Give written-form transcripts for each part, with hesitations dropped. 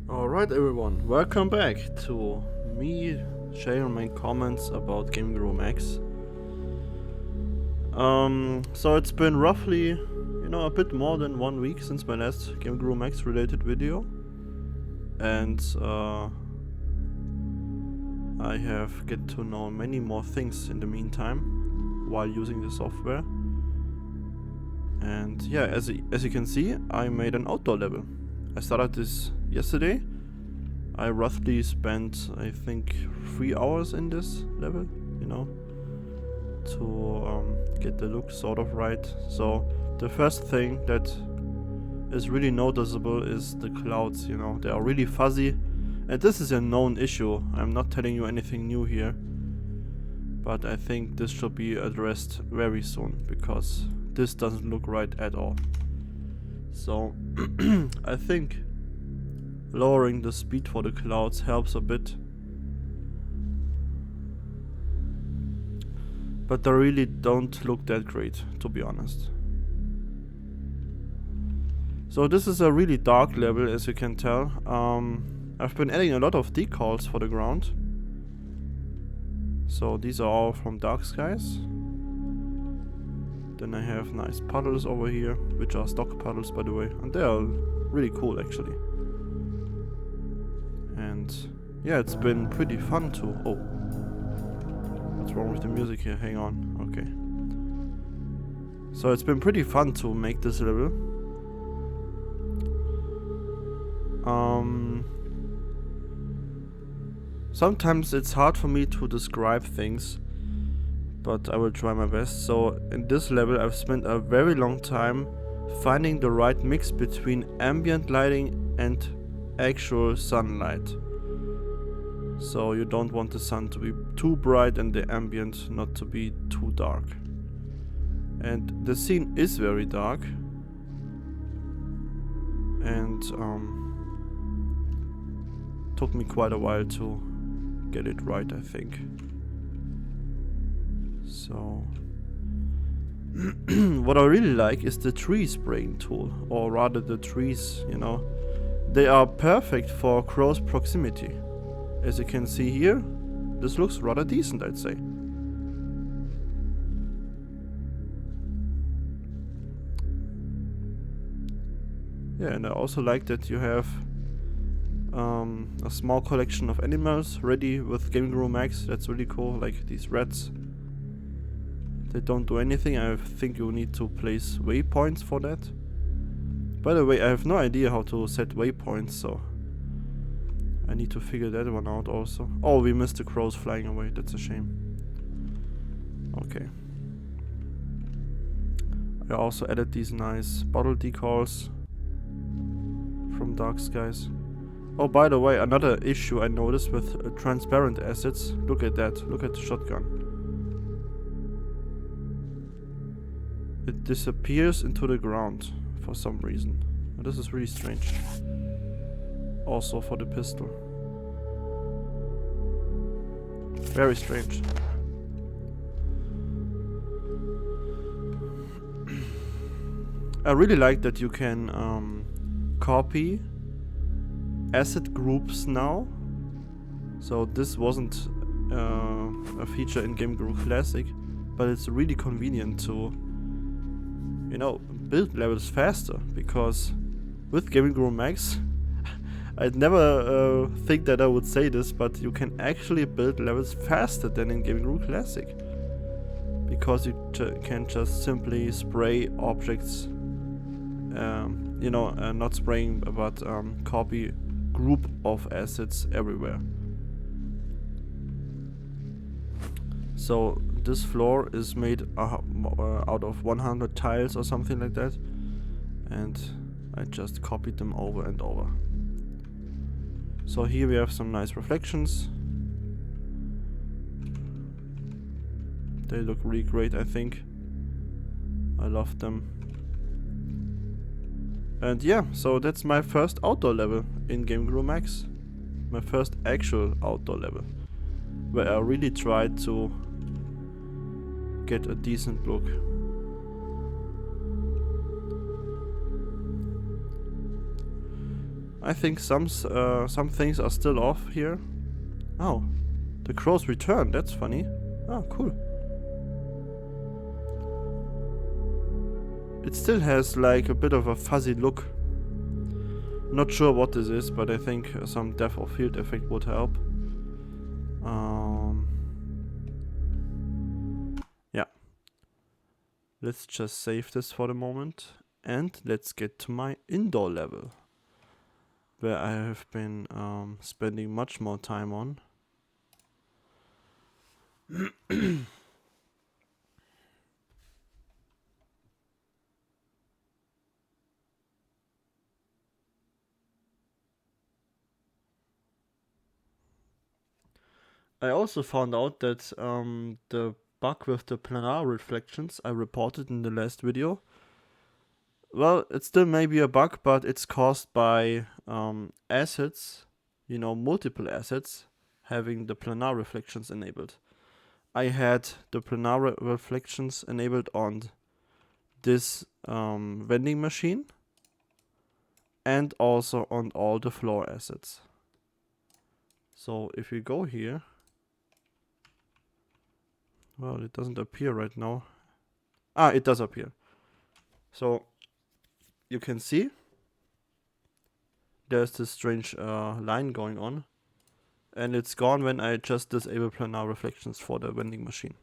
Alright everyone, welcome back to me sharing my comments about Game Guru Max. So it's been roughly, a bit more than 1 week since my last Game Guru Max related video. And I have get to know many more things in the meantime while using the software. And yeah, as you can see, I made an outdoor level. I started this yesterday. I roughly spent, I think, 3 hours in this level, to get the look sort of right. So the first thing that is really noticeable is the clouds, they are really fuzzy. And this is a known issue. I'm not telling you anything new here. But I think this should be addressed very soon, because this doesn't look right at all. So I think lowering the speed for the clouds helps a bit. But they really don't look that great, to be honest. So this is a really dark level, as you can tell. I've been adding a lot of decals for the ground. So these are all from Dark Skies. Then I have nice puddles over here, which are stock puddles, by the way. And they are really cool, actually. And yeah, it's been pretty fun to... Oh. What's wrong with the music here? Hang on. Okay. So it's been pretty fun to make this level. Sometimes it's hard for me to describe things, but I will try my best. So in this level I've spent a very long time finding the right mix between ambient lighting and actual sunlight. So you don't want the sun to be too bright and the ambient not to be too dark. And the scene is very dark. And took me quite a while to get it right, I think. So what I really like is the tree spraying tool, or rather the trees, They are perfect for close proximity. As you can see here, this looks rather decent, I'd say. Yeah, and I also like that you have a small collection of animals ready with Game Guru Max. That's really cool, like these rats. They don't do anything. I think you need to place waypoints for that. By the way, I have no idea how to set waypoints, so I need to figure that one out also. Oh, we missed the crows flying away. That's a shame. Okay. I also added these nice bottle decals from Dark Skies. Oh, by the way, another issue I noticed with transparent assets. Look at that. Look at the shotgun. It disappears into the ground for some reason. And this is really strange. Also for the pistol. Very strange. I really like that you can copy asset groups now. So this wasn't a feature in Game Guru Classic, but it's really convenient to, build levels faster, because with Game Guru Max, I'd never think that I would say this, but you can actually build levels faster than in Game Guru Classic, because you can just simply spray objects, not spraying, but copy group of assets everywhere. So this floor is made out of 100 tiles or something like that, and I just copied them over and over. So here we have some nice reflections. They look really great, I think. I love them. And yeah, so that's my first outdoor level in Game Guru Max. My first actual outdoor level, where I really tried to get a decent look. I think some things are still off here. Oh, the crows return. That's funny. Oh, cool. It still has like a bit of a fuzzy look. Not sure what this is, but I think some depth of field effect would help. Yeah. Let's just save this for the moment. And let's get to my indoor level, where I have been spending much more time on. I also found out that the bug with the planar reflections I reported in the last video, well, it still may be a bug, but it's caused by assets, you know, multiple assets having the planar reflections enabled. I had the planar reflections enabled on this vending machine and also on all the floor assets. So if we go here, well, it doesn't appear right now. Ah, it does appear. So you can see there's this strange line going on, and it's gone when I just disable planar reflections for the vending machine.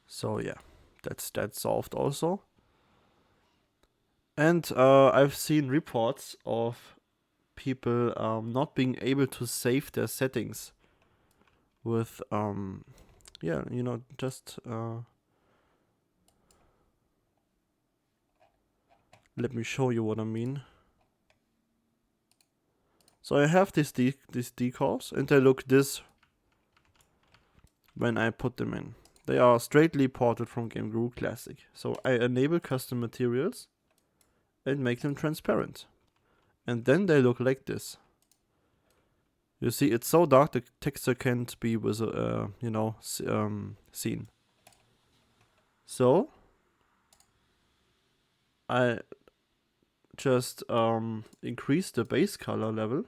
So yeah, that's solved also. And I've seen reports of people not being able to save their settings with yeah, you know, just let me show you what I mean. So I have these decals, and they look this when I put them in. They are straightly ported from Game Guru Classic. So I enable custom materials and make them transparent. And then they look like this. You see, it's so dark the texture can't be you know, seen. So I just increase the base color level,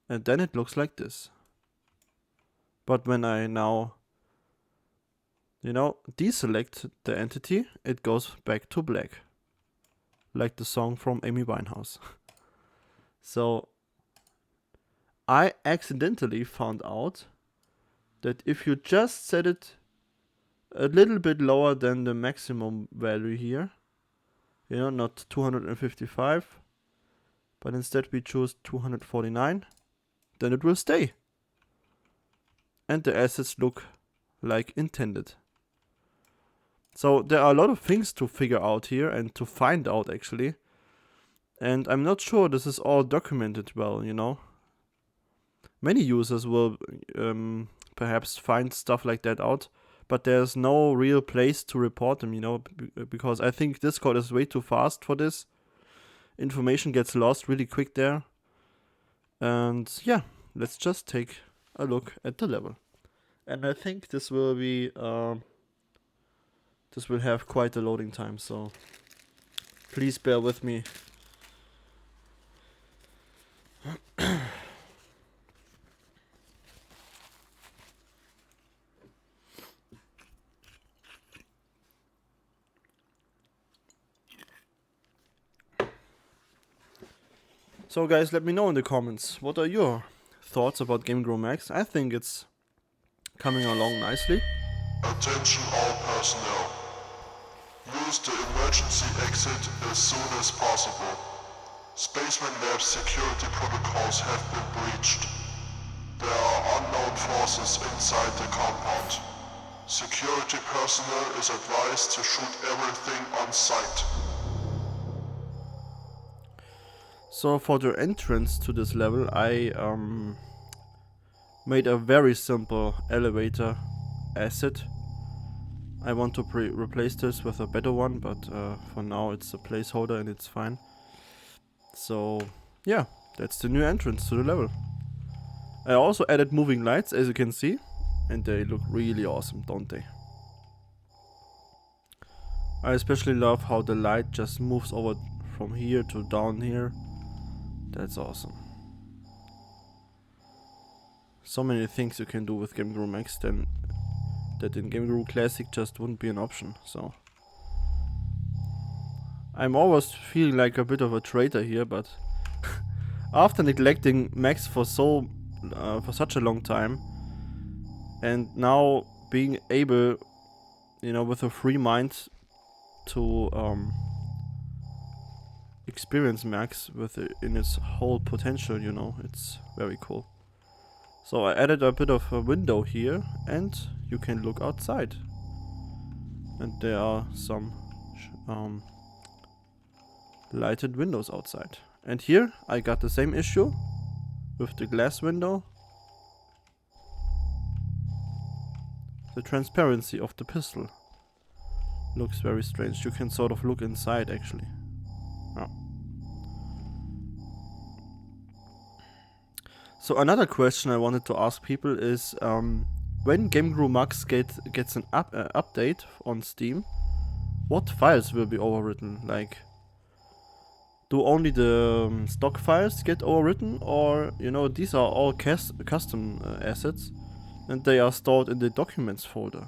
and then it looks like this. But when I now, you know, deselect the entity, it goes back to black, like the song from Amy Winehouse. So I accidentally found out that if you just set it a little bit lower than the maximum value here, you know, not 255, but instead we choose 249, then it will stay. And the assets look like intended. So there are a lot of things to figure out here and to find out actually. And I'm not sure this is all documented well, you know. Many users will perhaps find stuff like that out, but there's no real place to report them, you know, because I think Discord is way too fast for this. Information gets lost really quick there. And yeah, let's just take a look at the level. And I think this will be this will have quite a loading time, so please bear with me. So guys, let me know in the comments, what are your thoughts about Game Guru Max? I think it's coming along nicely. Attention all personnel. Use the emergency exit as soon as possible. Spaceman Labs security protocols have been breached. There are unknown forces inside the compound. Security personnel is advised to shoot everything on sight. So for the entrance to this level, I made a very simple elevator asset. I want to replace this with a better one, but for now it's a placeholder and it's fine. So yeah, that's the new entrance to the level. I also added moving lights, as you can see, and they look really awesome, don't they? I especially love how the light just moves over from here to down here. That's awesome. So many things you can do with Game Guru Max then that in Game Guru Classic just wouldn't be an option. So I'm always feeling like a bit of a traitor here, but after neglecting Max for such a long time, and now being able, you know, with a free mind to experience Max in its whole potential, you know, it's very cool. So I added a bit of a window here, and you can look outside. And there are some lighted windows outside. And here I got the same issue with the glass window. The transparency of the pistol looks very strange. You can sort of look inside actually. Oh. So another question I wanted to ask people is when Game Guru Max gets an update on Steam, what files will be overwritten? Like, do only the stock files get overwritten, or, you know, these are all custom assets and they are stored in the documents folder?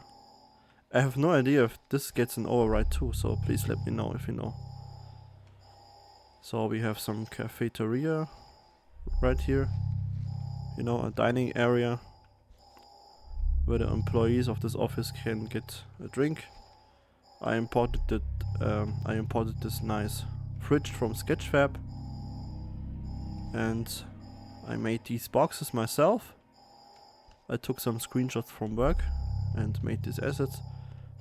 I have no idea if this gets an override too, so please let me know if you know. So we have some cafeteria right here, you know, a dining area where the employees of this office can get a drink. I imported this nice fridge from Sketchfab, and I made these boxes myself. I took some screenshots from work and made these assets.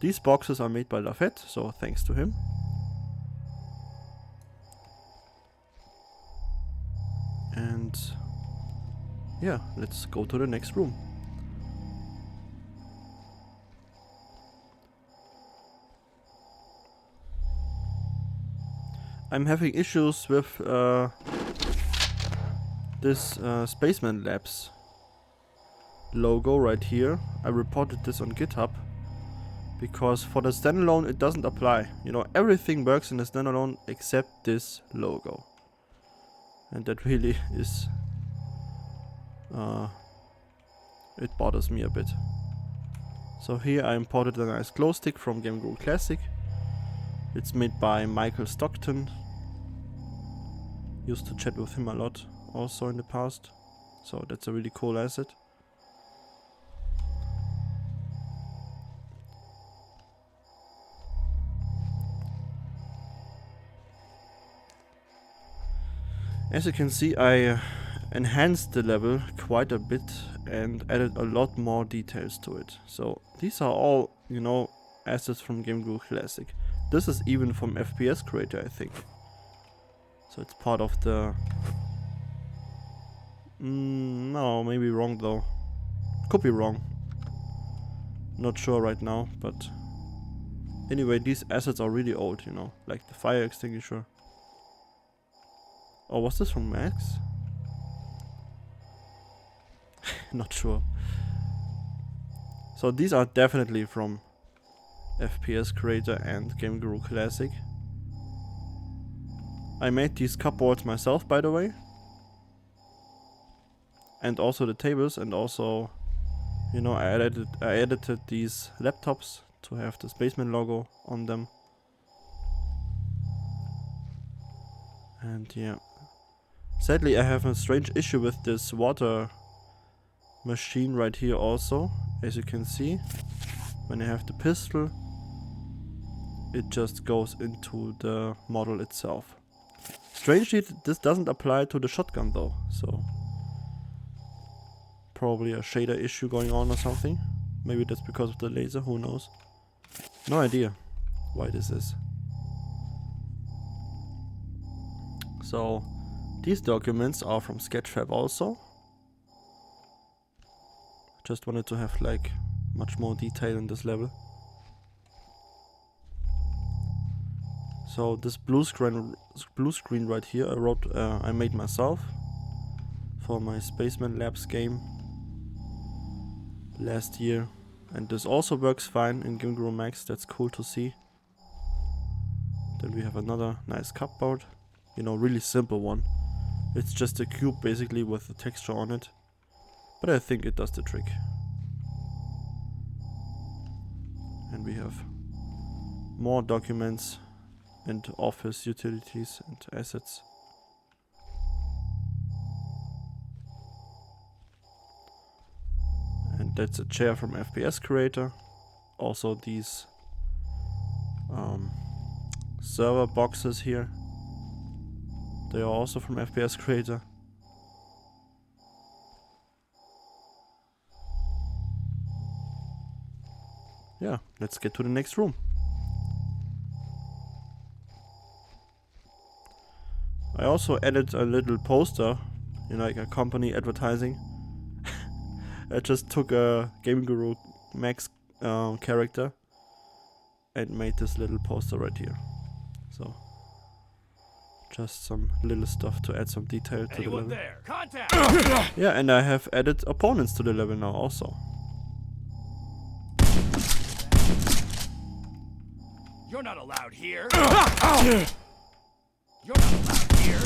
These boxes are made by Lafette, so thanks to him. And yeah, let's go to the next room. I'm having issues with this Spaceman Labs logo right here. I reported this on GitHub because for the standalone it doesn't apply. You know, everything works in the standalone except this logo. And that really is... it bothers me a bit. So here I imported a nice glow stick from Game Guru Classic. It's made by Michael Stockton. Used to chat with him a lot also in the past. So that's a really cool asset. As you can see, I enhanced the level quite a bit and added a lot more details to it. So these are all, you know, assets from Game Guru Classic. This is even from FPS Creator, I think. So it's part of the... no, maybe wrong though. Could be wrong. Not sure right now, but... Anyway, these assets are really old, you know. Like the fire extinguisher. Oh, was this from Max? Not sure. So these are definitely from FPS Creator and Game Guru Classic. I made these cupboards myself, by the way. And also the tables, and also, you know, I edited these laptops to have the Spaceman logo on them. And yeah. Sadly, I have a strange issue with this water machine right here also. As you can see, when I have the pistol, it just goes into the model itself. Strangely, this doesn't apply to the shotgun though, so probably a shader issue going on or something. Maybe that's because of the laser, who knows. No idea why this is. So these documents are from Sketchfab also. Just wanted to have like much more detail in this level. So this blue screen right here I made myself for my Spaceman Labs game last year, and this also works fine in Game Guru Max. That's cool to see. Then we have another nice cupboard you know, really simple one. It's just a cube basically with the texture on it. But I think it does the trick. And we have more documents and office utilities and assets. And that's a chair from FPS Creator. Also these server boxes here. They are also from FPS Creator. Yeah, let's get to the next room. I also added a little poster, you know, like a company advertising. I just took a Game Guru Max character and made this little poster right here. So, just some little stuff to add some detail to the level. There? Contact! Yeah, and I have added opponents to the level now also. You're not allowed here. You're not allowed here.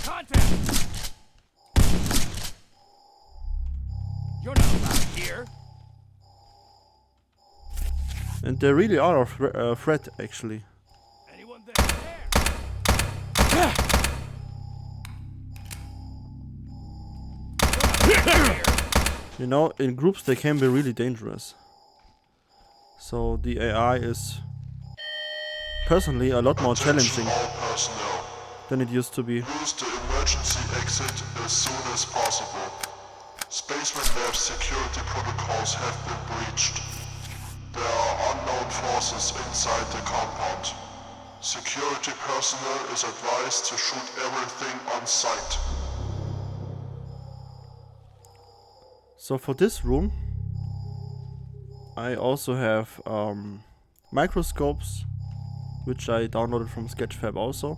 Contact! You're not allowed here. And they really are a threat, actually. Anyone there? There. You're not allowed here. You know, in groups they can be really dangerous. So the AI is personally a lot more challenging All personnel. than it used to be. Use the emergency exit as soon as possible. Spaceman Lab's security protocols have been breached. There are unknown forces inside the compound. Security personnel is advised to shoot everything on sight. So for this room, I also have microscopes, which I downloaded from Sketchfab also.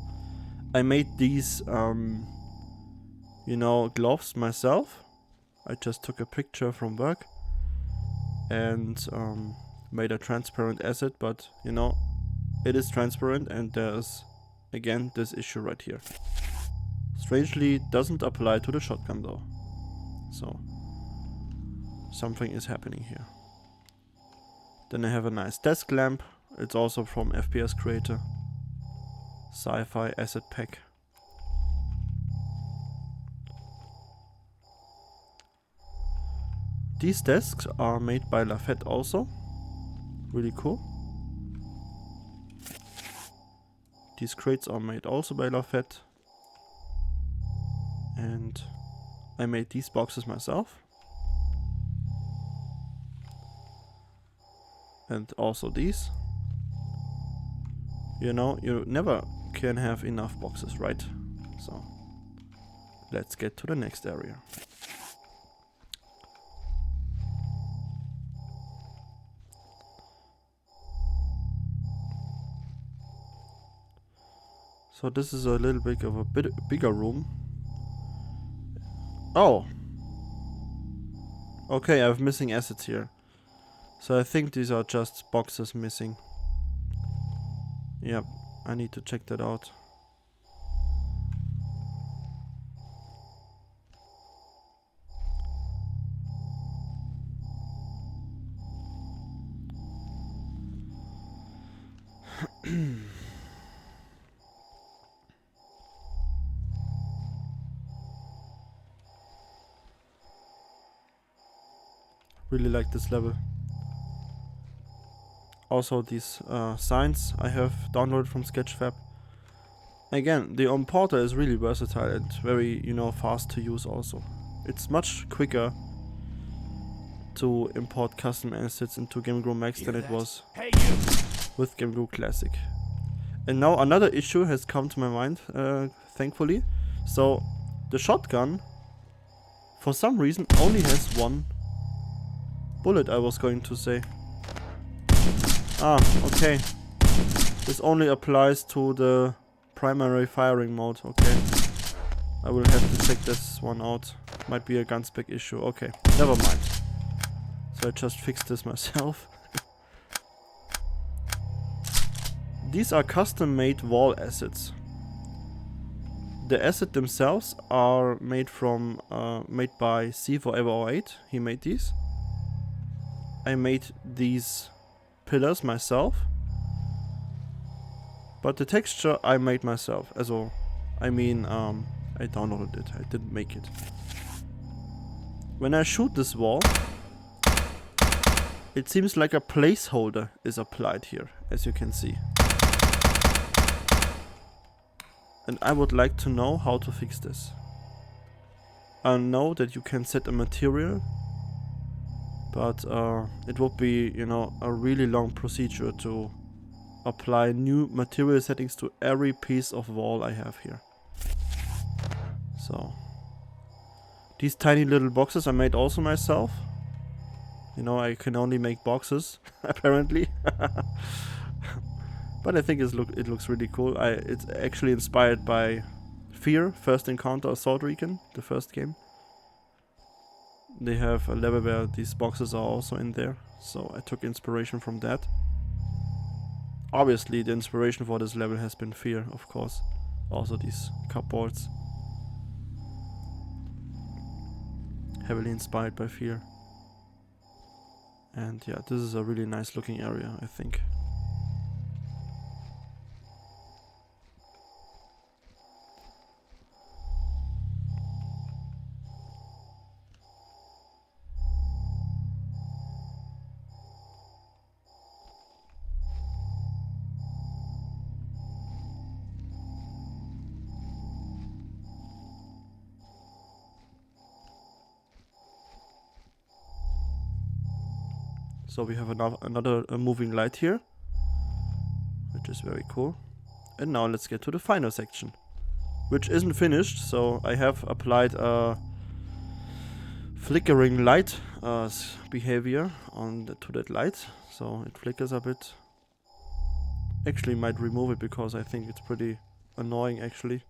I made these, you know, gloves myself. I just took a picture from work and made a transparent asset, but you know, it is transparent and there's again this issue right here. Strangely, doesn't apply to the shotgun though. So, something is happening here. Then I have a nice desk lamp. It's also from FPS Creator. Sci-Fi Asset Pack. These desks are made by Lafette also. Really cool. These crates are made also by Lafette. And I made these boxes myself. And also these. You know, you never can have enough boxes, right? So, let's get to the next area. So this is a little bit of a bigger room. Oh! Okay, I have missing assets here. So I think these are just boxes missing. Yep, I need to check that out. Really like this level. Also these signs I have downloaded from Sketchfab. Again, the importer is really versatile and very, you know, fast to use also. It's much quicker to import custom assets into Game Guru Max than it was Hey, you. with Game Guru Classic. And now another issue has come to my mind, thankfully. So the shotgun, for some reason, only has one bullet, I was going to say. Ah, okay. This only applies to the primary firing mode, okay. I will have to check this one out. Might be a gun spec issue, okay. Never mind. So I just fixed this myself. these are custom-made wall assets. The assets themselves are made from made by C4Ever08. He made these. I made these pillars myself, but the texture I made myself. Also, I mean, I downloaded it. I didn't make it. When I shoot this wall, it seems like a placeholder is applied here, as you can see. And I would like to know how to fix this. I know that you can set a material, but it would be, you know, a really long procedure to apply new material settings to every piece of wall I have here. So, these tiny little boxes I made also myself. You know, I can only make boxes, apparently. But I think it looks really cool. It's actually inspired by Fear, First Encounter Assault Recon, the first game. They have a level where these boxes are also in there, so I took inspiration from that. Obviously, the inspiration for this level has been Fear, of course. Also these cupboards. Heavily inspired by Fear. And yeah, this is a really nice looking area, I think. So we have another moving light here, which is very cool. And now let's get to the final section, which isn't finished. So I have applied a flickering light behavior to that light, so it flickers a bit. Actually might remove it because I think it's pretty annoying actually.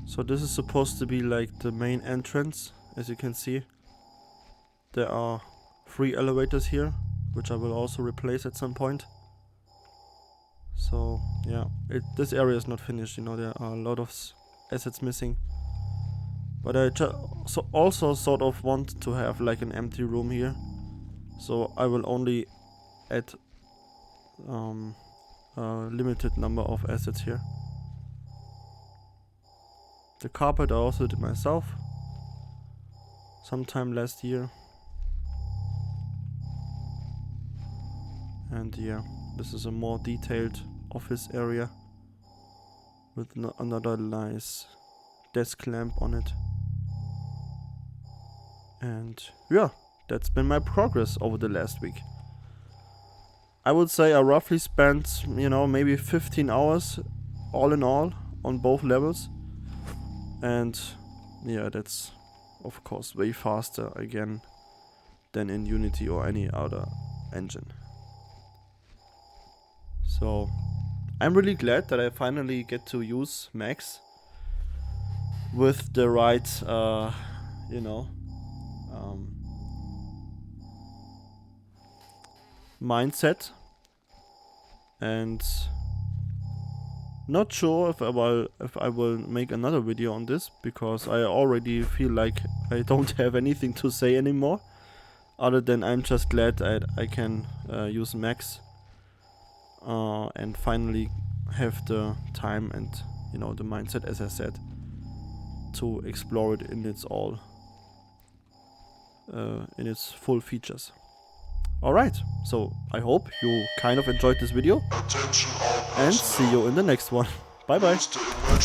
So this is supposed to be like the main entrance, as you can see. There are 3 elevators here, which I will also replace at some point. So yeah, this area is not finished, you know, there are a lot of assets missing. But I also sort of want to have like an empty room here. So I will only add a limited number of assets here. The carpet I also did myself sometime last year. And yeah, this is a more detailed office area with another nice desk lamp on it. And yeah, that's been my progress over the last week. I would say I roughly spent, you know, maybe 15 hours all in all on both levels. And yeah, that's of course way faster again than in Unity or any other engine. So I'm really glad that I finally get to use Max with the right, you know, mindset. And not sure if I will make another video on this, because I already feel like I don't have anything to say anymore, other than I'm just glad I can use Max and finally have the time and, you know, the mindset, as I said, to explore it in its all in its full features. Alright, so I hope you kind of enjoyed this video, Attention all and see you in the next one. Bye bye. personnel.